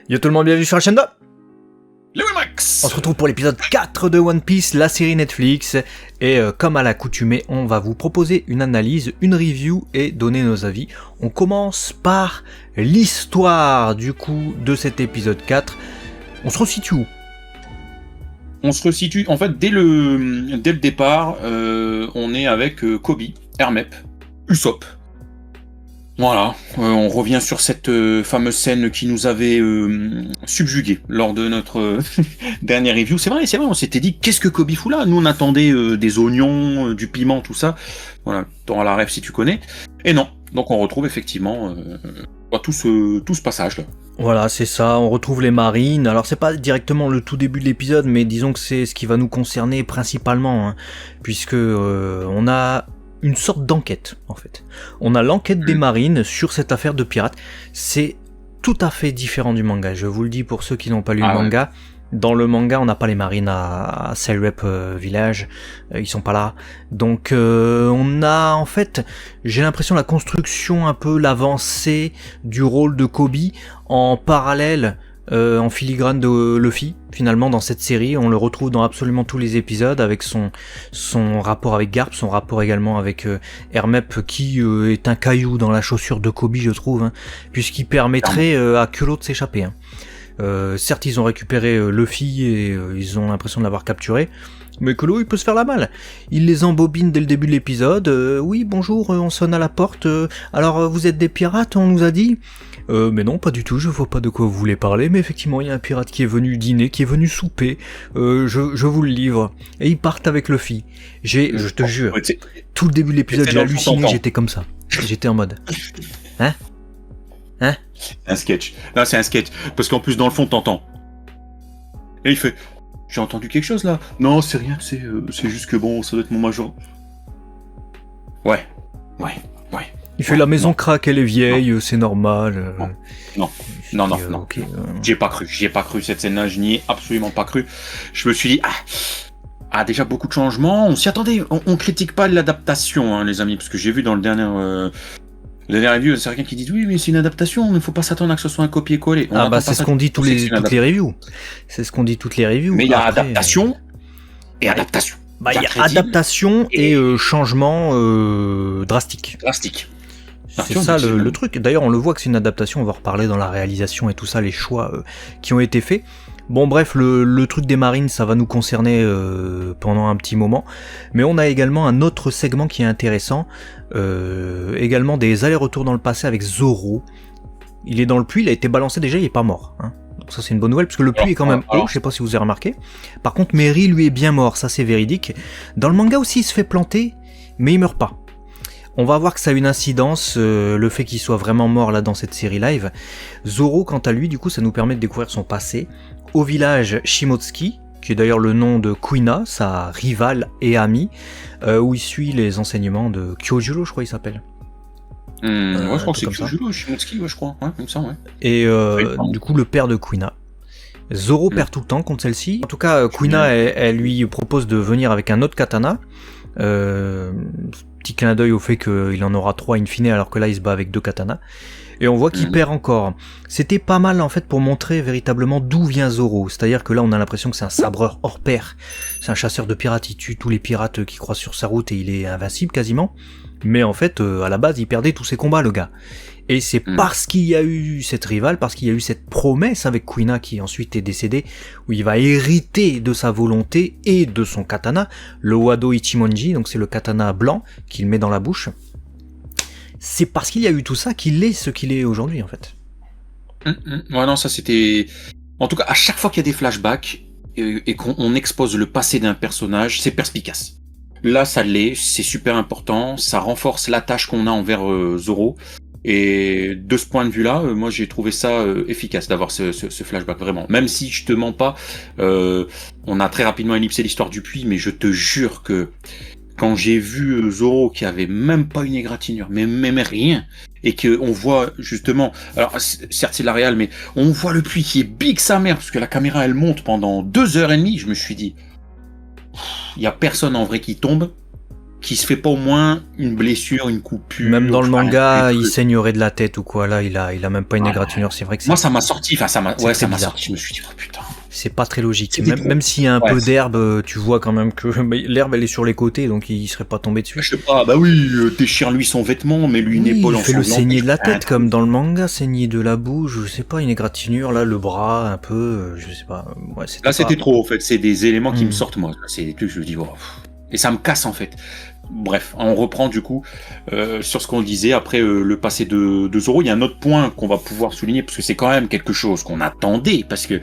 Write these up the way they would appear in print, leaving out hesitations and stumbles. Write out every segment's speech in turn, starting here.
Yo tout le monde, bienvenue sur la chaîne de Max. On se retrouve pour l'épisode 4 de One Piece, la série Netflix. Et comme à l'accoutumée, on va vous proposer une analyse, une review et donner nos avis. On commence par l'histoire du coup de cet épisode 4. On se resitue où ? On se resitue, en fait, dès le départ, on est avec Kobe, Hermep, Usopp. Voilà, on revient sur cette fameuse scène qui nous avait subjugués lors de notre dernière review. C'est vrai, on s'était dit, qu'est-ce que Kobe fout là ? Nous, on attendait des oignons, du piment, tout ça. Voilà, t'auras la rêve si tu connais. Et non, donc on retrouve effectivement tout ce passage-là. Voilà, c'est ça, on retrouve les marines. Alors c'est pas directement le tout début de l'épisode, mais disons que c'est ce qui va nous concerner principalement, hein, puisque on a une sorte d'enquête, en fait. On a l'enquête des marines sur cette affaire de pirates. C'est tout à fait différent du manga, je vous le dis pour ceux qui n'ont pas lu le manga. Dans le manga, on n'a pas les marines à Sailrep Village, ils sont pas là. Donc on a en fait, j'ai l'impression la construction un peu l'avancée du rôle de Kobe en parallèle, en filigrane de Luffy. Finalement dans cette série, on le retrouve dans absolument tous les épisodes avec son rapport avec Garp, son rapport également avec Hermep qui est un caillou dans la chaussure de Kobe, je trouve, hein, puisqu'il permettrait à Kuro de s'échapper. Hein. Certes ils ont récupéré Luffy et ils ont l'impression de l'avoir capturé, mais Kuro il peut se faire la malle. Il les embobine dès le début de l'épisode. Oui bonjour, on sonne à la porte, alors vous êtes des pirates on nous a dit. Mais non pas du tout, je vois pas de quoi vous voulez parler, mais effectivement il y a un pirate qui est venu dîner, qui est venu souper, je vous le livre. Et ils partent avec Luffy. Je te jure, tout le début de l'épisode j'ai halluciné, j'étais comme ça. J'étais en mode Hein. Un sketch. Là, c'est un sketch. Parce qu'en plus, dans le fond, t'entends. Et il fait, j'ai entendu quelque chose là. Non, c'est rien. C'est juste que bon, ça doit être mon major. Ouais. Il fait la maison craque, elle est vieille, c'est normal. Non. Okay, J'y ai pas cru cette scène-là. Je n'y ai absolument pas cru. Je me suis dit, déjà beaucoup de changements. On s'y attendait. On critique pas l'adaptation, hein, les amis, parce que j'ai vu dans le dernier. La dernière review, c'est quelqu'un qui dit oui, mais c'est une adaptation, il ne faut pas s'attendre à que ce soit un copier-coller. C'est ce qu'on dit toutes les reviews. C'est ce qu'on dit toutes les reviews. Mais il y a adaptation et adaptation. Il y a adaptation et changement drastique. C'est ça le truc. D'ailleurs, on le voit que c'est une adaptation, on va reparler dans la réalisation et tout ça, les choix qui ont été faits. Bon bref, le truc des marines, ça va nous concerner pendant un petit moment, mais on a également un autre segment qui est intéressant, également des allers-retours dans le passé avec Zoro. Il est dans le puits, il a été balancé déjà, il est pas mort, hein. Donc ça c'est une bonne nouvelle, parce que le puits est quand même haut, je sais pas si vous avez remarqué. Par contre, Merry lui est bien mort, ça c'est véridique. Dans le manga aussi il se fait planter, mais il meurt pas. On va voir que ça a une incidence, le fait qu'il soit vraiment mort là dans cette série live. Zoro, quant à lui, du coup, ça nous permet de découvrir son passé au village Shimotsuki, qui est d'ailleurs le nom de Kuina, sa rivale et amie, où il suit les enseignements de Kyojuro, je crois il s'appelle. Je crois que c'est Kyojuro, Shimotsuki, je crois, comme ça, ouais. Et du coup, le père de Kuina. Zoro perd tout le temps contre celle-ci. En tout cas, Kuina, elle lui propose de venir avec un autre katana. Petit clin d'œil au fait qu'il en aura 3 in fine, alors que là il se bat avec 2 katanas. Et on voit qu'il perd encore. C'était pas mal en fait pour montrer véritablement d'où vient Zoro. C'est-à-dire que là on a l'impression que c'est un sabreur hors pair. C'est un chasseur de pirates, il tue tous les pirates qui croisent sur sa route et il est invincible quasiment. Mais en fait, à la base, il perdait tous ses combats, le gars. Et c'est parce qu'il y a eu cette rivale, parce qu'il y a eu cette promesse avec Kuina qui ensuite est décédée, où il va hériter de sa volonté et de son katana, le Wado Ichimonji, donc c'est le katana blanc qu'il met dans la bouche. C'est parce qu'il y a eu tout ça qu'il est ce qu'il est aujourd'hui, en fait. Ouais, non, ça c'était... En tout cas, à chaque fois qu'il y a des flashbacks et qu'on expose le passé d'un personnage, c'est perspicace. Là, ça l'est, c'est super important, ça renforce l'attache qu'on a envers Zoro. Et de ce point de vue-là, moi j'ai trouvé ça efficace d'avoir ce flashback, vraiment. Même si je te mens pas, on a très rapidement ellipsé l'histoire du puits, mais je te jure que quand j'ai vu Zoro qui avait même pas une égratignure, mais même rien, et que on voit justement, alors certes c'est la réal, mais on voit le puits qui est big sa mère, parce que la caméra elle monte pendant 2h30, je me suis dit, il y a personne en vrai qui tombe, qui se fait pas au moins une blessure, une coupure. Même dans le enfin, manga, il saignerait de la tête ou quoi. Là, il a même pas une égratignure. C'est vrai que moi, ça m'a sorti. Enfin, ça m'a bizarre. sorti. Je me suis dit, oh putain. C'est pas très logique. C'était Même s'il y a un Ouais, peu c'est- d'herbe, tu vois quand même que l'herbe elle est sur les côtés, donc il serait pas tombé dessus. Je sais pas, bah oui, déchire-lui son vêtement, mets-lui une Oui, épaule il fait le ensanglantée, saigner de la je sais pas, tête comme dans le manga, saigner de la bouche, je sais pas, une égratignure, là, le bras, un peu, je sais pas. Ouais, Là, c'était pas... trop, en fait. C'est des éléments qui me Hmm. sortent, moi. C'est des trucs, je me dis, oh, pff. Et ça me casse, en fait. Bref, on reprend, du coup, sur ce qu'on disait. Après le passé de Zoro, il y a un autre point qu'on va pouvoir souligner, parce que c'est quand même quelque chose qu'on attendait. Parce que,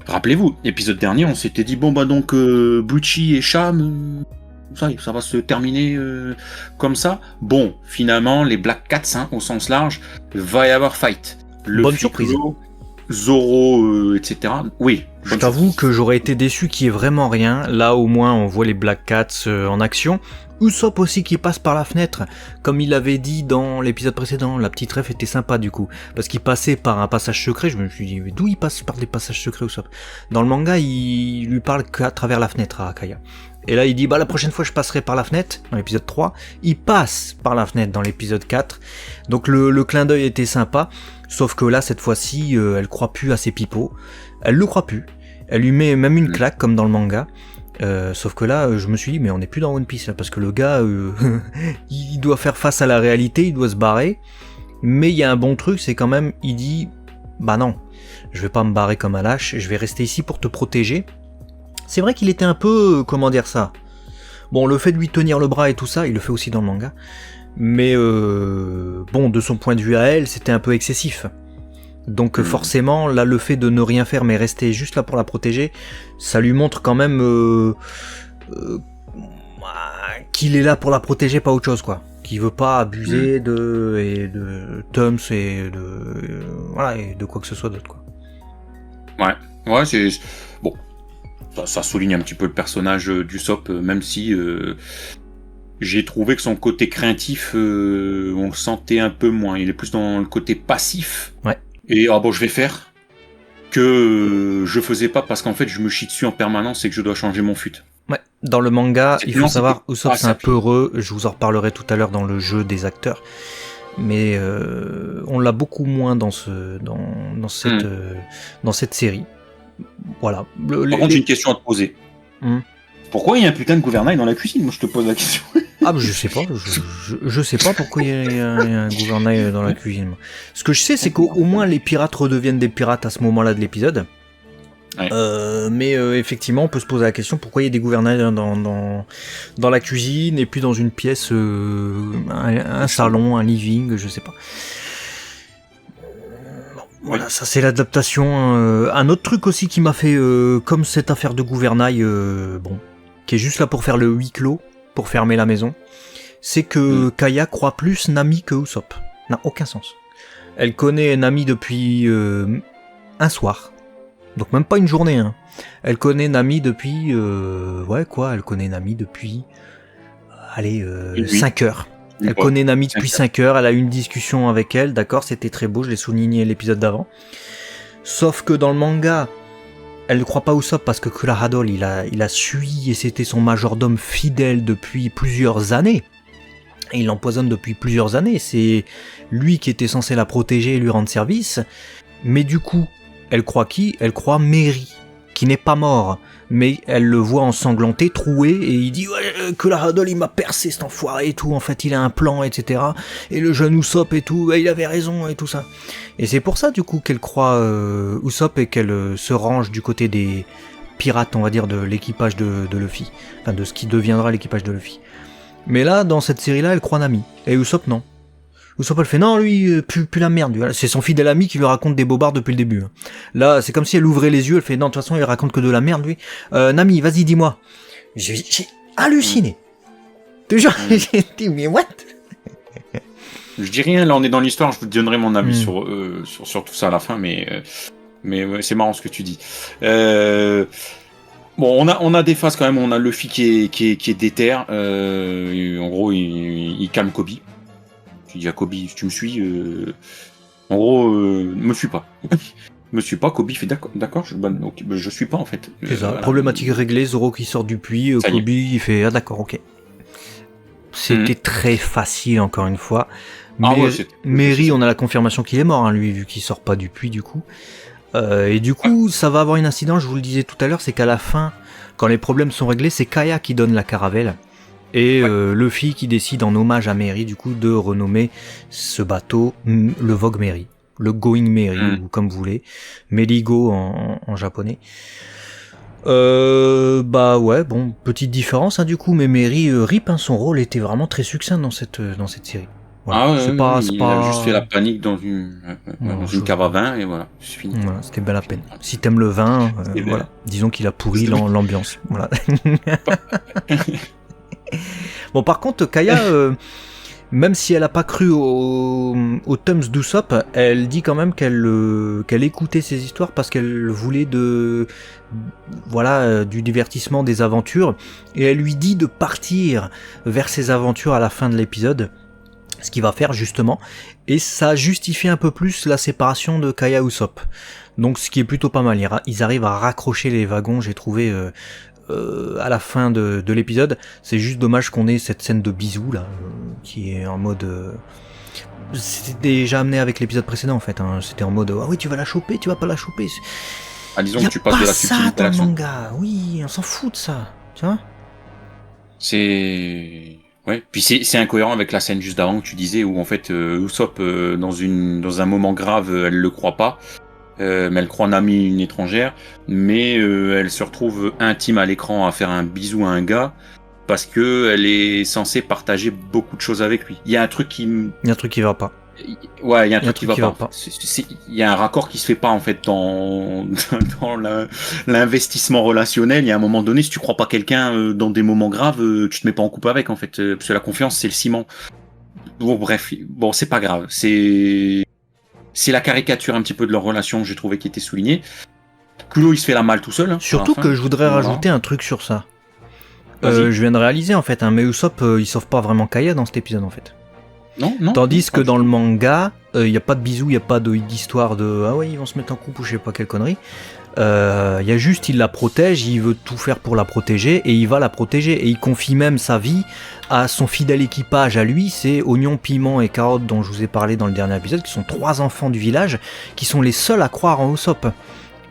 rappelez-vous, l'épisode dernier, on s'était dit, bon, bah donc, Bluchi et Cham, ça va se terminer comme ça. Bon, finalement, les Black Cats, hein, au sens large, va y avoir fight. Bonne surprise. Zoro, etc. Oui. Je t'avoue que j'aurais été déçu qu'il y ait vraiment rien. Là, au moins, on voit les Black Cats en action. Usopp aussi qui passe par la fenêtre, comme il avait dit dans l'épisode précédent. La petite ref était sympa du coup, parce qu'il passait par un passage secret. Je me suis dit, mais d'où il passe par des passages secrets Usopp? Dans le manga, il lui parle qu'à travers la fenêtre à Kaya. Et là, il dit, bah la prochaine fois, je passerai par la fenêtre, dans l'épisode 3. Il passe par la fenêtre dans l'épisode 4. Donc le clin d'œil était sympa, sauf que là, cette fois-ci, elle croit plus à ses pipeaux. Elle le croit plus. Elle lui met même une claque, comme dans le manga. Sauf que là, je me suis dit, mais on n'est plus dans One Piece là, parce que le gars, il doit faire face à la réalité, il doit se barrer. Mais il y a un bon truc, c'est quand même, il dit, bah non, je vais pas me barrer comme un lâche, je vais rester ici pour te protéger. C'est vrai qu'il était un peu, comment dire ça. Bon, le fait de lui tenir le bras et tout ça, il le fait aussi dans le manga. Mais bon, de son point de vue à elle, c'était un peu excessif. Donc forcément, là, le fait de ne rien faire mais rester juste là pour la protéger, ça lui montre quand même qu'il est là pour la protéger, pas autre chose, quoi. Qu'il veut pas abuser de Tums et voilà, et de quoi que ce soit d'autre, quoi. Ouais, c'est bon. Ça souligne un petit peu le personnage d'Usopp, même si j'ai trouvé que son côté craintif, on le sentait un peu moins. Il est plus dans le côté passif. Ouais. Et bon, je vais faire que je faisais pas parce qu'en fait, je me chie dessus en permanence et que je dois changer mon fut. Ouais. Dans le manga, il faut savoir, Usopp c'est un peu heureux. Je vous en reparlerai tout à l'heure dans le jeu des acteurs. Mais on l'a beaucoup moins dans cette série. Voilà. Par contre, j'ai une question à te poser. Pourquoi il y a un putain de gouvernail dans la cuisine? Moi, je te pose la question. Ah, bah, je sais pas. Je sais pas pourquoi il y a un gouvernail dans la cuisine. Ce que je sais, c'est qu'au moins les pirates redeviennent des pirates à ce moment-là de l'épisode. Ouais. Mais effectivement, on peut se poser la question pourquoi il y a des gouvernails dans la cuisine et puis dans une pièce, un salon, un living, je sais pas. Voilà, ça c'est l'adaptation. Un autre truc aussi qui m'a fait, comme cette affaire de gouvernail, qui est juste là pour faire le huis clos, pour fermer la maison, c'est que Kaya croit plus Nami que Usopp. N'a aucun sens. Elle connaît Nami depuis un soir. Donc même pas une journée. Hein. Elle connaît Nami depuis... elle connaît Nami depuis... 5 heures. Elle connaît Nami depuis 5 heures, elle a eu une discussion avec elle, d'accord, c'était très beau, je l'ai souligné l'épisode d'avant. Sauf que dans le manga, elle ne croit pas Usopp parce que Kurohadol, il a sui et c'était son majordome fidèle depuis plusieurs années. Et il l'empoisonne depuis plusieurs années, c'est lui qui était censé la protéger et lui rendre service. Mais du coup, elle croit qui? Elle croit Mary, qui n'est pas mort. Mais elle le voit ensanglanté, troué, et il dit ouais, que la Radol il m'a percé cet enfoiré et tout, en fait il a un plan, etc. Et le jeune Usopp et tout, il avait raison et tout ça. Et c'est pour ça du coup qu'elle croit Usopp et qu'elle se range du côté des pirates, on va dire, de l'équipage de Luffy. Enfin de ce qui deviendra l'équipage de Luffy. Mais là, dans cette série-là, elle croit Nami. Et Usopp non. Usopp elle fait non lui, plus la merde, c'est son fidèle ami qui lui raconte des bobards depuis le début. Là c'est comme si elle ouvrait les yeux, elle fait non de toute façon il raconte que de la merde lui. Nami vas-y dis-moi. J'ai halluciné. Toujours j'ai dit mais what? Je dis rien, là on est dans l'histoire, je vous donnerai mon avis sur tout ça à la fin, mais ouais, c'est marrant ce que tu dis. Bon, on a des phases quand même, on a Luffy qui est déter, en gros il calme Kobe. Tu dis à Kobe, tu me suis, en gros, me suis pas. Me suis pas, Kobe fait d'accord, je suis pas en fait. C'est ça, voilà. Problématique réglée, Zoro qui sort du puits, Kobe il fait ah d'accord, ok. C'était très facile, encore une fois. Ah Mais ouais, c'est- Mary, on a la confirmation qu'il est mort, hein, lui, vu qu'il sort pas du puits, du coup. Et du coup, ça va avoir une incidence, je vous le disais tout à l'heure, c'est qu'à la fin, quand les problèmes sont réglés, c'est Kaya qui donne la caravelle. Et Luffy qui décide, en hommage à Mary, du coup, de renommer ce bateau le Vogue Mary. Le Going Mary, ou comme vous voulez. Merigo en japonais. Bah ouais, bon, petite différence, hein, du coup, mais Mary, rip, hein, son rôle était vraiment très succinct dans cette série. Voilà. Ah ouais, c'est ouais, pas, ouais, c'est il pas... a juste fait la panique dans une cave à vin et voilà, c'est fini. Voilà, c'était belle à peine. Si t'aimes le vin, voilà. Disons qu'il a pourri l'ambiance. Voilà. Bon, par contre, Kaya, même si elle a pas cru au Tums d'Usopp, elle dit quand même qu'elle écoutait ces histoires parce qu'elle voulait du divertissement, des aventures, et elle lui dit de partir vers ces aventures à la fin de l'épisode. Ce qu'il va faire justement, et ça justifie un peu plus la séparation de Kaya Usopp. Donc ce qui est plutôt pas mal, ils arrivent à raccrocher les wagons, j'ai trouvé à la fin de l'épisode. C'est juste dommage qu'on ait cette scène de bisous là, qui est en mode... C'était déjà amené avec l'épisode précédent en fait, hein. C'était en mode ah oui tu vas la choper, tu vas pas la choper. Ah, disons que tu passes de la subtilité à l'action. Manga, oui, on s'en fout de ça, tu vois. C'est... Ouais, puis c'est incohérent avec la scène juste d'avant que tu disais où en fait Usopp dans un moment grave elle le croit pas, mais elle croit en ami une étrangère, mais elle se retrouve intime à l'écran à faire un bisou à un gars parce que elle est censée partager beaucoup de choses avec lui. Il y a un truc qui va pas. Ouais, il y a un truc qui va pas. pas. Il y a un raccord qui se fait pas en fait dans l'investissement relationnel. Il y a un moment donné, si tu crois pas quelqu'un dans des moments graves, tu te mets pas en couple avec en fait, parce que la confiance c'est le ciment. Bon bref, bon c'est pas grave. C'est la caricature un petit peu de leur relation, j'ai trouvé qui était soulignée. Kulo il se fait la malle tout seul. Hein, surtout que je voudrais rajouter un truc sur ça. Je viens de réaliser en fait, hein, mais Usopp il sauve pas vraiment Kaya dans cet épisode en fait. Non, tandis que dans le manga, il n'y a pas de bisous, il n'y a pas d'histoire de ah ouais ils vont se mettre en couple ou je sais pas quelle connerie. Il y a juste il la protège, il veut tout faire pour la protéger et il va la protéger et il confie même sa vie à son fidèle équipage à lui, c'est Oignon, Piment et Carotte dont je vous ai parlé dans le dernier épisode, qui sont 3 enfants du village qui sont les seuls à croire en Usopp.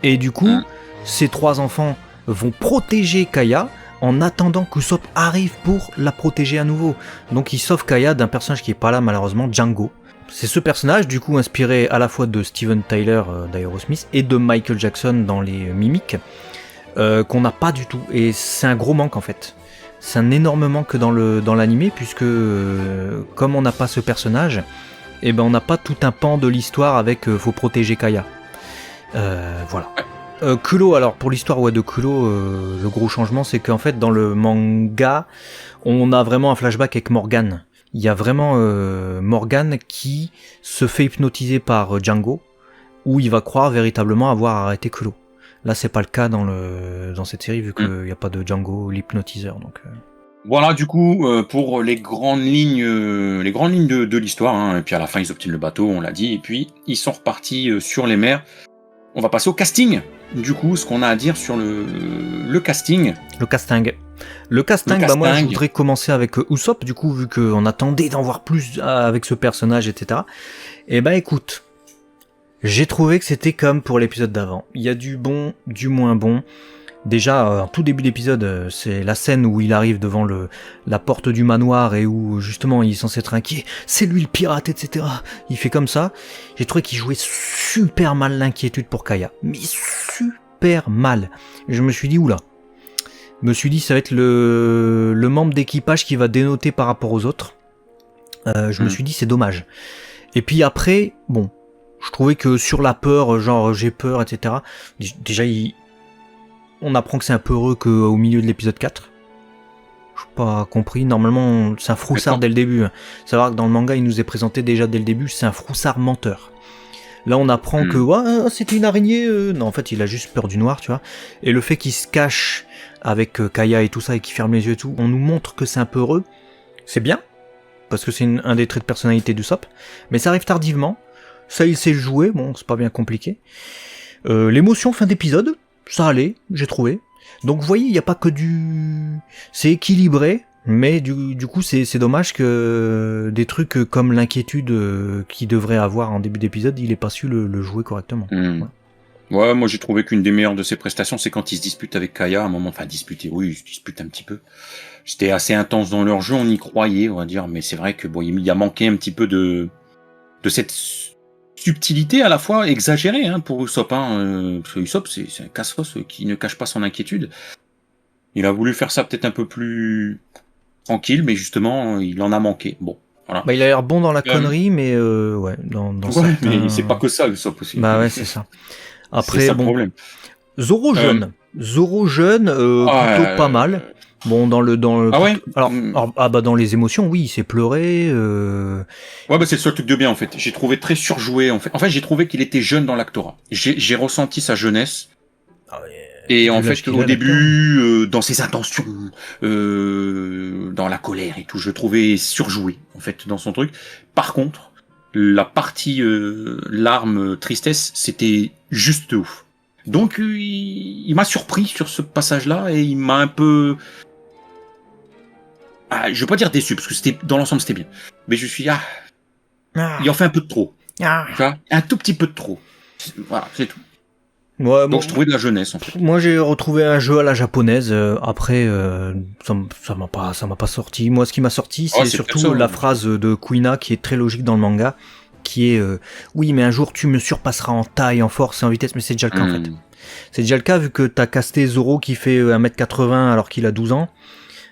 Et du coup, ces 3 enfants vont protéger Kaya en attendant qu'Usopp arrive pour la protéger à nouveau. Donc il sauve Kaya d'un personnage qui est pas là malheureusement, Django. C'est ce personnage du coup inspiré à la fois de Steven Tyler d'Aerosmith et de Michael Jackson dans les Mimiques, qu'on n'a pas du tout. Et c'est un gros manque en fait. C'est un énorme manque dans l'animé puisque comme on n'a pas ce personnage, et ben on n'a pas tout un pan de l'histoire avec faut protéger Kaya. Voilà. Kulo, alors pour l'histoire de Kulo, le gros changement c'est qu'en fait dans le manga on a vraiment un flashback avec Morgan. Il y a vraiment Morgan qui se fait hypnotiser par Django, où il va croire véritablement avoir arrêté Kulo. Là c'est pas le cas dans cette série vu qu'il n'y a pas de Django l'hypnotiseur. Donc, Voilà du coup pour les grandes lignes de l'histoire, hein. Et puis à la fin ils obtiennent le bateau, on l'a dit, et puis ils sont repartis sur les mers. On va passer au casting. Du coup, ce qu'on a à dire sur le casting. Le casting, moi je voudrais commencer avec Usopp, du coup, vu qu'on attendait d'en voir plus avec ce personnage, etc. Et bah écoute, j'ai trouvé que c'était comme pour l'épisode d'avant. Il y a du bon, du moins bon. Déjà, en tout début d'épisode, c'est la scène où il arrive devant la porte du manoir et où justement il est censé être inquiet. C'est lui le pirate, etc. Il fait comme ça. J'ai trouvé qu'il jouait super mal l'inquiétude pour Kaya. Mais super mal. Et je me suis dit, oula. Je me suis dit, ça va être le membre d'équipage qui va dénoter par rapport aux autres. Je me suis dit, c'est dommage. Et puis après, bon, je trouvais que sur la peur, genre j'ai peur, etc. Déjà, on apprend que c'est un peu heureux qu'au milieu de l'épisode 4. Je n'ai pas compris. Normalement, c'est un froussard dès le début. Savoir que dans le manga, il nous est présenté déjà dès le début, c'est un froussard menteur. Là, on apprend que c'était une araignée. Non, en fait, il a juste peur du noir, tu vois. Et le fait qu'il se cache avec Kaya et tout ça, et qu'il ferme les yeux et tout, on nous montre que c'est un peu heureux. C'est bien, parce que c'est un des traits de personnalité d'Usopp. Mais ça arrive tardivement. Ça, il sait jouer. Bon, c'est pas bien compliqué. L'émotion fin d'épisode, ça allait, j'ai trouvé. Donc vous voyez, il n'y a pas que du... C'est équilibré, Mais du coup, c'est dommage que des trucs comme l'inquiétude qu'il devrait avoir en début d'épisode, il ait pas su le jouer correctement. Voilà. Ouais, moi j'ai trouvé qu'une des meilleures de ses prestations, c'est quand il se dispute avec Kaya à un moment. Enfin, disputer, oui, il se dispute un petit peu. C'était assez intense dans leur jeu, on y croyait, on va dire, mais c'est vrai que bon, il y a manqué un petit peu de cette subtilité à la fois exagérée pour Usopp. Parce que Usopp, c'est un casse-os qui ne cache pas son inquiétude. Il a voulu faire ça peut-être un peu plus tranquille, mais justement, il en a manqué. Bon, voilà. Bah, il a l'air bon dans la connerie, mais ouais, dans Ouais, certains... mais c'est pas que ça, Usopp aussi. Bah ouais, c'est ça. Après, c'est ça le bon, problème. Zoro jeune, plutôt pas mal. Bon, Ah ouais. Alors, dans les émotions, oui, il s'est pleuré. Ouais, bah c'est le seul truc de bien en fait. J'ai trouvé très surjoué en fait. En fait, j'ai trouvé qu'il était jeune dans l'actorat. J'ai ressenti sa jeunesse. Et en fait, au début, dans ses intentions, dans la colère et tout, je le trouvais surjoué en fait dans son truc. Par contre, la partie larmes, tristesse, c'était juste ouf. Donc, il m'a surpris sur ce passage-là et il m'a un peu... Ah, je veux pas dire déçu, parce que c'était dans l'ensemble c'était bien. Mais je suis... il en fait un peu de trop. Tu vois, un tout petit peu de trop. Voilà, c'est tout. Ouais, donc je trouvais de la jeunesse en fait. Moi j'ai retrouvé un jeu à la japonaise. Après, ça m'a pas sorti. Moi, ce qui m'a sorti, c'est surtout la phrase de Kuina qui est très logique dans le manga, qui est oui, mais un jour tu me surpasseras en taille, en force et en vitesse. Mais c'est déjà le cas en fait. C'est déjà le cas vu que t'as casté Zoro qui fait 1m80 alors qu'il a 12 ans.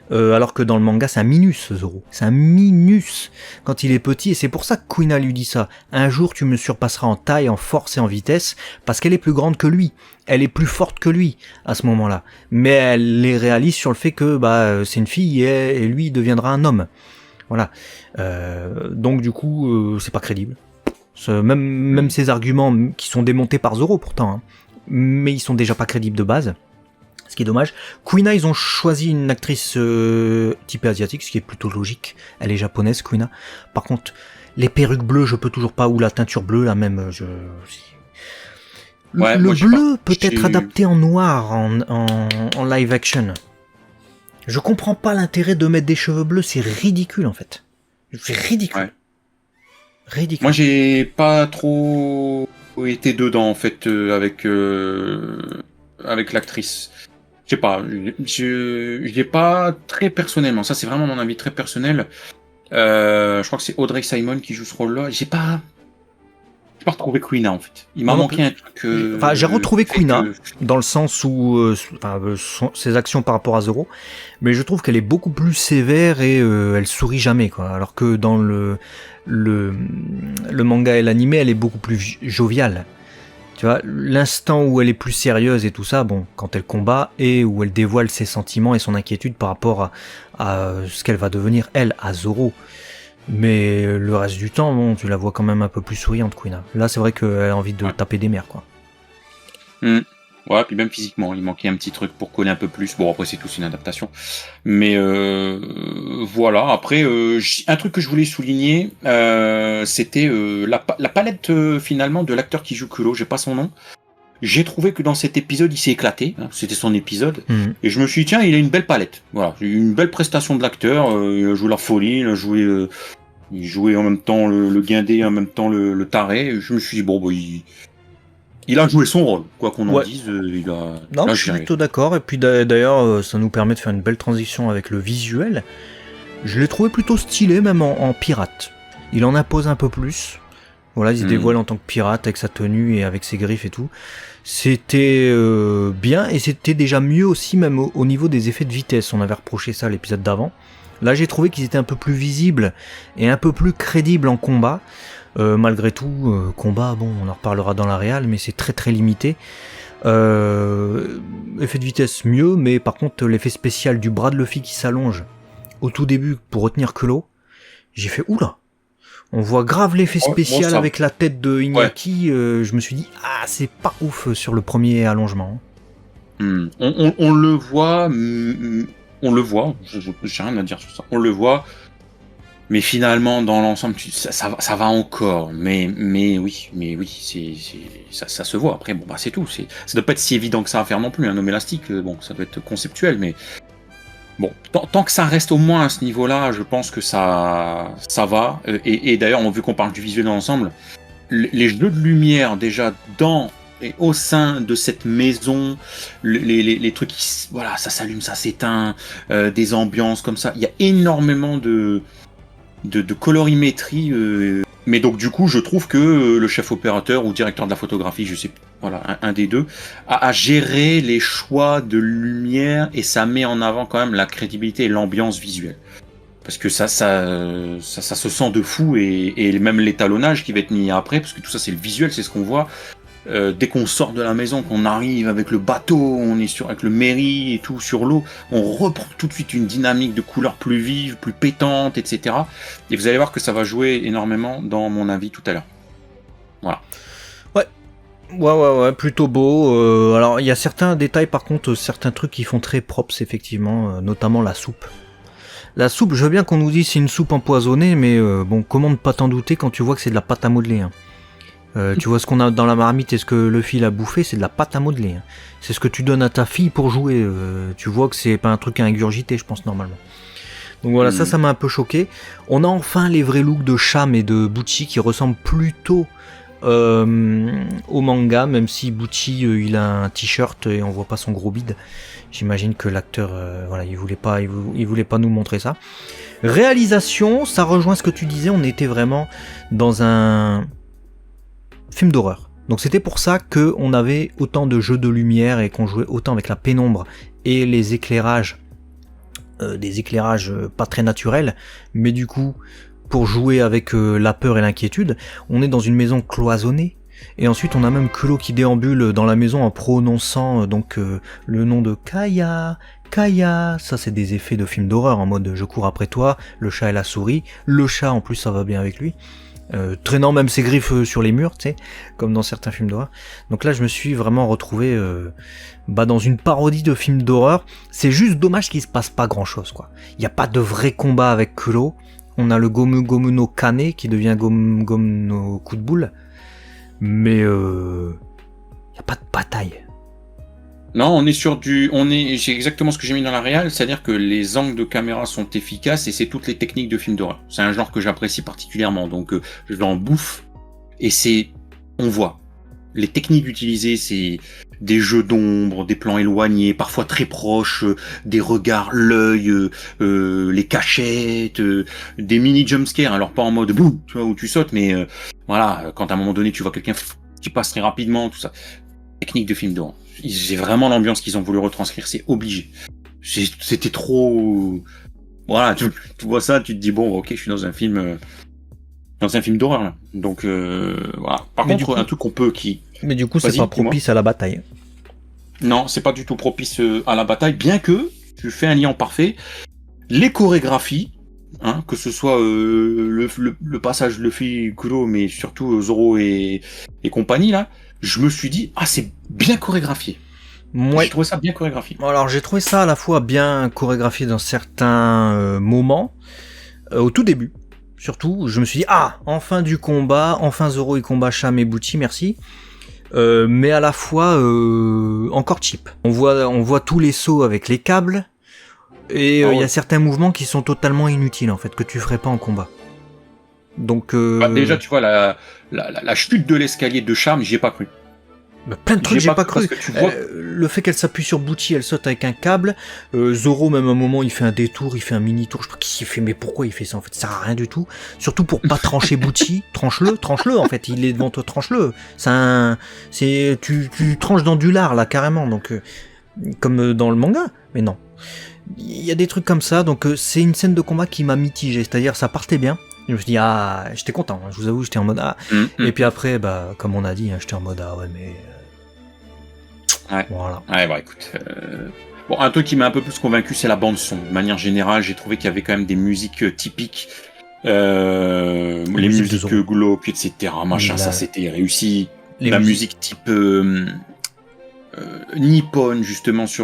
Alors que dans le manga, c'est un minus, Zoro. C'est un minus quand il est petit, et c'est pour ça que Kuina lui dit ça. Un jour, tu me surpasseras en taille, en force et en vitesse, parce qu'elle est plus grande que lui. Elle est plus forte que lui, à ce moment-là. Mais elle les réalise sur le fait que c'est une fille, et lui deviendra un homme. Voilà. Donc du coup, c'est pas crédible. Même ces arguments, qui sont démontés par Zoro pourtant, mais ils sont déjà pas crédibles de base. Ce qui est dommage. Kuina, ils ont choisi une actrice typée asiatique, ce qui est plutôt logique. Elle est japonaise, Kuina. Par contre, les perruques bleues, je peux toujours pas, ou la teinture bleue, là même, le bleu peut être adapté en noir en live action. Je comprends pas l'intérêt de mettre des cheveux bleus, c'est ridicule en fait. C'est ridicule. Ouais. Ridicule. Moi, j'ai pas trop été dedans en fait avec l'actrice. Je sais pas, je l'ai pas très personnellement. Ça, c'est vraiment mon avis très personnel. Je crois que c'est Audrey Simon qui joue ce rôle-là. J'ai pas retrouvé Kuina en fait. Il m'a manqué un truc. J'ai retrouvé Kuina dans le sens où ses actions par rapport à Zoro, mais je trouve qu'elle est beaucoup plus sévère et elle sourit jamais quoi. Alors que dans le manga et l'animé, elle est beaucoup plus joviale. Tu vois, l'instant où elle est plus sérieuse et tout ça, bon, quand elle combat et où elle dévoile ses sentiments et son inquiétude par rapport à ce qu'elle va devenir, elle, à Zoro. Mais le reste du temps, bon, tu la vois quand même un peu plus souriante, Kuina. Là, c'est vrai qu'elle a envie de taper des mères, quoi. Ouais, puis même physiquement, il manquait un petit truc pour coller un peu plus. Bon, après, c'est tous une adaptation. Mais voilà, après, un truc que je voulais souligner, c'était la palette finalement de l'acteur qui joue Kuro, j'ai pas son nom. J'ai trouvé que dans cet épisode, il s'est éclaté. C'était son épisode. Et je me suis dit, tiens, il a une belle palette. Voilà, une belle prestation de l'acteur. Il a joué la folie, il jouait en même temps le guindé, en même temps le taré. Je me suis dit, bon, il a joué son rôle, quoi qu'on en dise. Non, je suis plutôt d'accord. Et puis d'ailleurs, ça nous permet de faire une belle transition avec le visuel. Je l'ai trouvé plutôt stylé, même en pirate. Il en impose un peu plus. Voilà, il se dévoile en tant que pirate avec sa tenue et avec ses griffes et tout. C'était bien, et c'était déjà mieux aussi, même au niveau des effets de vitesse. On avait reproché ça à l'épisode d'avant. Là, j'ai trouvé qu'ils étaient un peu plus visibles et un peu plus crédibles en combat. Malgré tout, combat, bon, on en reparlera dans la réal, mais c'est très très limité. Effet de vitesse mieux, mais par contre l'effet spécial du bras de Luffy qui s'allonge au tout début pour retenir Kuro, j'ai fait oula. On voit grave l'effet spécial avec la tête de Iñaki. Je me suis dit c'est pas ouf sur le premier allongement. On le voit, j'ai rien à dire sur ça. On le voit. Mais finalement, dans l'ensemble, ça va encore. Mais oui, ça se voit. Après, bon, c'est tout. Ça doit pas être si évident que ça à faire non plus. Un homme élastique, bon, ça doit être conceptuel, mais Bon, tant que ça reste au moins à ce niveau-là, je pense que ça va. Et d'ailleurs, vu qu'on parle du visuel dans l'ensemble, les jeux de lumière déjà dans et au sein de cette maison, les trucs voilà, ça s'allume, ça s'éteint, des ambiances comme ça. Il y a énormément de colorimétrie. Mais donc du coup, je trouve que le chef opérateur ou directeur de la photographie, je sais, voilà, un des deux, a géré les choix de lumière et ça met en avant quand même la crédibilité et l'ambiance visuelle. Parce que ça se sent de fou et même l'étalonnage qui va être mis après, parce que tout ça c'est le visuel, c'est ce qu'on voit. Dès qu'on sort de la maison, qu'on arrive avec le bateau, on est avec le Merry et tout sur l'eau, on reprend tout de suite une dynamique de couleurs plus vive, plus pétante, etc. Et vous allez voir que ça va jouer énormément dans mon avis tout à l'heure. Voilà. Ouais, plutôt beau. Alors, il y a certains détails, par contre, certains trucs qui font très props, effectivement, notamment la soupe. La soupe, je veux bien qu'on nous dise c'est une soupe empoisonnée, mais bon, comment ne pas t'en douter quand tu vois que c'est de la pâte à modeler, hein. Tu vois ce qu'on a dans la marmite et ce que Luffy a bouffé, c'est de la pâte à modeler, hein. C'est ce que tu donnes à ta fille pour jouer. Tu vois que c'est pas un truc à ingurgiter, je pense, normalement. Donc voilà, ça m'a un peu choqué. On a enfin les vrais looks de Cham et de Butchi qui ressemblent plutôt au manga, même si Butchi il a un t-shirt et on voit pas son gros bide. J'imagine que l'acteur, voilà, il voulait pas nous montrer ça. Réalisation, ça rejoint ce que tu disais, on était vraiment dans un film d'horreur. Donc c'était pour ça qu'on avait autant de jeux de lumière et qu'on jouait autant avec la pénombre et les éclairages, des éclairages pas très naturels, mais du coup, pour jouer avec la peur et l'inquiétude, on est dans une maison cloisonnée. Et ensuite on a même Kulo qui déambule dans la maison en prononçant le nom de Kaya, ça c'est des effets de film d'horreur en mode je cours après toi, le chat et la souris, le chat en plus ça va bien avec lui, traînant même ses griffes sur les murs, tu sais, comme dans certains films d'horreur. Donc là je me suis vraiment retrouvé dans une parodie de film d'horreur. C'est juste dommage qu'il se passe pas grand chose, quoi. Il n'y a pas de vrai combat avec Kulo, on a le Gomu Gomu no Kane qui devient Gomu Gomu no coup de boule. Mais y a pas de bataille. Non, on est sur j'ai exactement ce que j'ai mis dans la réal, c'est-à-dire que les angles de caméra sont efficaces et c'est toutes les techniques de film d'horreur. C'est un genre que j'apprécie particulièrement, donc je l'en bouffe et on voit. Les techniques utilisées, c'est des jeux d'ombre, des plans éloignés, parfois très proches, des regards, l'œil, les cachettes, des mini jumpscares. Alors pas en mode boum, tu vois, où tu sautes, mais voilà, quand à un moment donné tu vois quelqu'un qui passe très rapidement, tout ça. Technique de film d'horreur. J'ai vraiment l'ambiance qu'ils ont voulu retranscrire, c'est obligé. C'était trop. Voilà, tu vois ça, tu te dis bon, ok, je suis dans un film d'horreur là. Donc voilà. Par contre, un truc qu'on peut Mais du coup, c'est pas propice à la bataille. Non, c'est pas du tout propice à la bataille, bien que tu fais un lien parfait. Les chorégraphies, hein, que ce soit le passage Luffy, Kuro, mais surtout Zoro et compagnie là, je me suis dit c'est bien chorégraphié. Ouais. J'ai trouvé ça bien chorégraphié. Alors j'ai trouvé ça à la fois bien chorégraphié dans certains moments, au tout début. Surtout, je me suis dit enfin du combat, enfin Zoro et combat Cham et Butchi, merci. Mais à la fois encore cheap. On voit tous les sauts avec les câbles et il y a certains mouvements qui sont totalement inutiles en fait, que tu ferais pas en combat. Donc déjà tu vois la chute de l'escalier de Cham, j'y ai pas cru. Plein de trucs j'ai pas cru. Le fait qu'elle s'appuie sur Butchi, elle saute avec un câble. Zoro même à un moment il fait un détour, il fait un mini tour. Je sais pas qui s'y fait, mais pourquoi il fait ça en fait, ça sert à rien du tout. Surtout pour pas trancher Butchi, tranche-le en fait. Il est devant toi, tranche-le. Tu tranches dans du lard là carrément. Donc comme dans le manga, mais non. Il y a des trucs comme ça. Donc c'est une scène de combat qui m'a mitigé. C'est-à-dire ça partait bien. Je me suis dit j'étais content. Je vous avoue, j'étais en mode Et puis après comme on a dit, j'étais en mode ouais mais. Ouais. Voilà. Ouais, écoute. Bon, un truc qui m'a un peu plus convaincu, c'est la bande son. De manière générale, j'ai trouvé qu'il y avait quand même des musiques typiques, les musiques glauques, etc. Machin, ça c'était réussi. La musique type nippon justement tu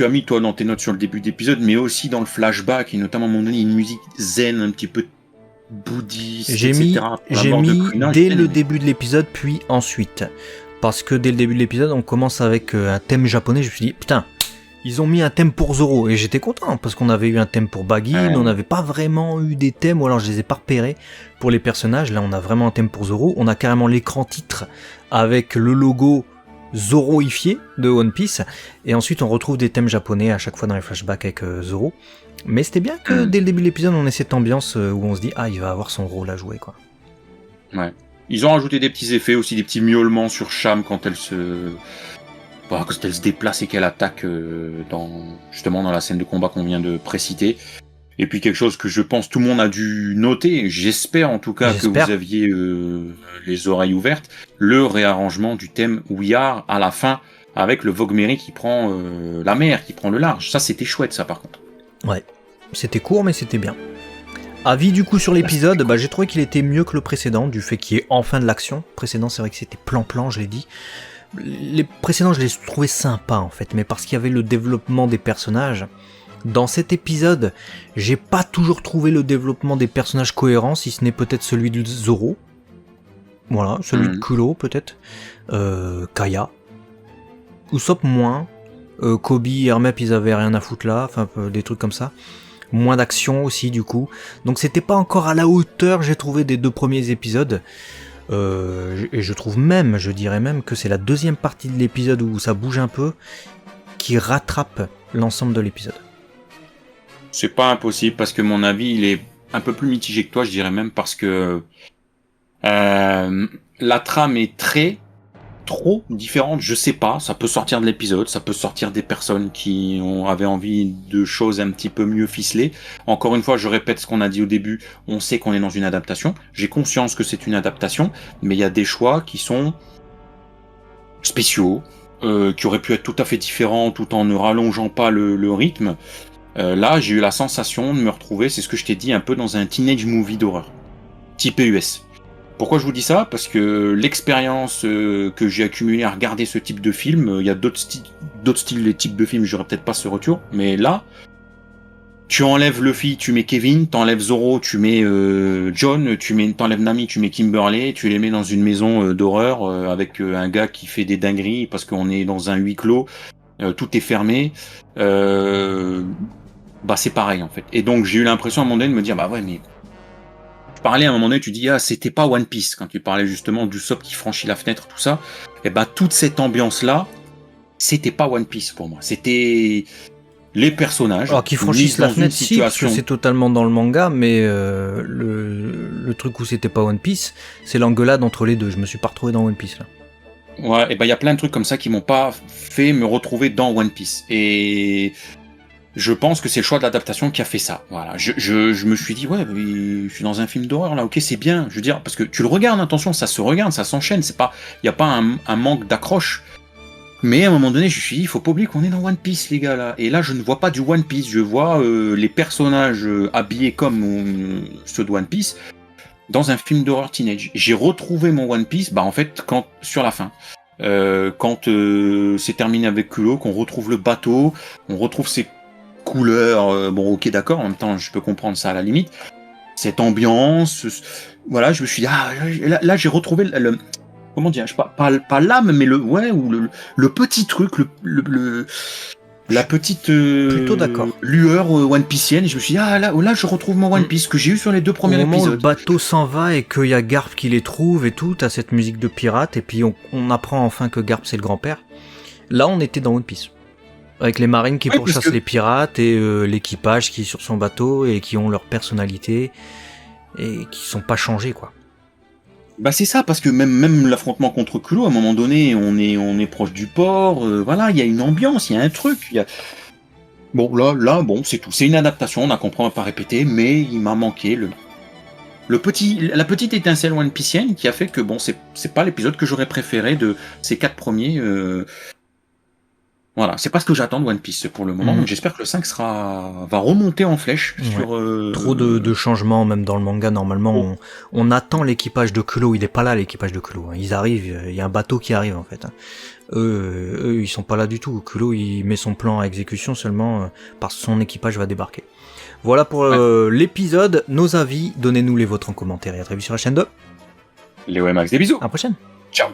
as mis toi dans tes notes sur le début d'épisode, mais aussi dans le flashback et notamment à un moment donné une musique zen un petit peu bouddhiste. J'ai mis dès le début de l'épisode, puis ensuite. Parce que dès le début de l'épisode, on commence avec un thème japonais. Je me suis dit, putain, ils ont mis un thème pour Zoro, et j'étais content, parce qu'on avait eu un thème pour Baggy, mais on n'avait pas vraiment eu des thèmes, ou alors je les ai pas repérés pour les personnages. Là, on a vraiment un thème pour Zoro, on a carrément l'écran titre avec le logo Zoroifié de One Piece, et ensuite on retrouve des thèmes japonais à chaque fois dans les flashbacks avec Zoro. Mais c'était bien que dès le début de l'épisode, on ait cette ambiance où on se dit, ah, il va avoir son rôle à jouer, quoi. Ouais. Ils ont rajouté des petits effets, aussi des petits miaulements sur Cham quand elle se déplace et qu'elle attaque justement dans la scène de combat qu'on vient de préciter. Et puis quelque chose que je pense tout le monde a dû noter, j'espère en tout cas que vous aviez les oreilles ouvertes, le réarrangement du thème We Are à la fin, avec le Vogmeri qui prend la mer, qui prend le large. Ça, c'était chouette, ça, par contre. Ouais, c'était court, mais c'était bien. Avis du coup sur l'épisode, j'ai trouvé qu'il était mieux que le précédent, du fait qu'il y ait enfin de l'action. Le précédent, c'est vrai que c'était plan-plan, je l'ai dit. Les précédents, je les trouvais sympas, en fait, mais parce qu'il y avait le développement des personnages. Dans cet épisode, j'ai pas toujours trouvé le développement des personnages cohérent, si ce n'est peut-être celui de Zoro. Voilà, celui de Kulo, peut-être. Kaya. Usopp, moins. Kobe et Hermep, ils avaient rien à foutre là, enfin des trucs comme ça. Moins d'action aussi du coup. Donc c'était pas encore à la hauteur, j'ai trouvé, des 2 premiers épisodes. Et je dirais même que c'est la deuxième partie de l'épisode où ça bouge un peu qui rattrape l'ensemble de l'épisode. C'est pas impossible parce que mon avis il est un peu plus mitigé que toi, je dirais même, parce que la trame est trop différente, je sais pas, ça peut sortir de l'épisode, ça peut sortir des personnes qui avaient envie de choses un petit peu mieux ficelées. Encore une fois, je répète ce qu'on a dit au début, on sait qu'on est dans une adaptation, j'ai conscience que c'est une adaptation, mais il y a des choix qui sont spéciaux, qui auraient pu être tout à fait différents tout en ne rallongeant pas le rythme. Là, j'ai eu la sensation de me retrouver, c'est ce que je t'ai dit, un peu dans un teenage movie d'horreur, type US. Pourquoi je vous dis ça ? Parce que l'expérience que j'ai accumulée à regarder ce type de film, il y a d'autres styles, les types de films, j'aurais peut-être pas ce retour, mais là, tu enlèves Luffy, tu mets Kevin, t'enlèves Zoro, tu mets John, t'enlèves Nami, tu mets Kimberly, tu les mets dans une maison d'horreur avec un gars qui fait des dingueries parce qu'on est dans un huis clos, tout est fermé, c'est pareil en fait. Et donc j'ai eu l'impression à un moment donné de me dire, ouais, mais parlais à un moment donné, tu dis c'était pas One Piece, quand tu parlais justement d'Usopp qui franchit la fenêtre, tout ça, et toute cette ambiance là, c'était pas One Piece pour moi, c'était les personnages. Alors qu'ils franchissent la fenêtre, si, parce que c'est totalement dans le manga, mais le truc où c'était pas One Piece, c'est l'engueulade entre les deux. Je me suis pas retrouvé dans One Piece là. Ouais, et il y a plein de trucs comme ça qui m'ont pas fait me retrouver dans One Piece, et je pense que c'est le choix de l'adaptation qui a fait ça. Voilà, je me suis dit, ouais, je suis dans un film d'horreur là, ok, c'est bien. Je veux dire, parce que tu le regardes, attention, ça se regarde, ça s'enchaîne. C'est pas, il y a pas un manque d'accroche. Mais à un moment donné, je me suis dit, il faut pas oublier qu'on est dans One Piece, les gars là. Et là, je ne vois pas du One Piece. Je vois les personnages habillés comme ceux de One Piece dans un film d'horreur teenage. J'ai retrouvé mon One Piece, en fait, sur la fin. Quand c'est terminé avec Kulo, qu'on retrouve le bateau, on retrouve ses couleurs, ok, d'accord, en même temps je peux comprendre ça à la limite, cette ambiance, voilà, je me suis dit, là j'ai retrouvé comment dire, pas l'âme, mais le petit truc, la petite plutôt d'accord. Lueur One Piecienne, et je me suis dit, là je retrouve mon One Piece que j'ai eu sur les 2 premiers épisodes. Au moment où le bateau s'en va et qu'il y a Garp qui les trouve et tout, t'as cette musique de pirate, et puis on apprend enfin que Garp c'est le grand-père. Là on était dans One Piece. Avec les marines qui pourchassent les pirates et l'équipage qui est sur son bateau et qui ont leur personnalité et qui sont pas changés, quoi. C'est ça, parce que même l'affrontement contre Kulo, à un moment donné, on est proche du port, voilà, il y a une ambiance, il y a un truc. Bon, là, c'est tout. C'est une adaptation, on a compris, on va pas répéter, mais il m'a manqué la petite étincelle One Piecienne qui a fait que, c'est pas l'épisode que j'aurais préféré de ces 4 premiers. Voilà, c'est pas ce que j'attends de One Piece pour le moment, donc j'espère que le 5 va remonter en flèche sur... Trop de changements, même dans le manga, normalement, on attend l'équipage de Kulo, il est pas là l'équipage de Kulo, hein. Ils arrivent, il y a un bateau qui arrive en fait. Hein. Eux, ils sont pas là du tout, Kulo il met son plan à exécution seulement parce que son équipage va débarquer. Voilà pour l'épisode, nos avis, donnez-nous les vôtres en commentaire et à très vite sur la chaîne de... Léo et Max, des bisous. À la prochaine. Ciao.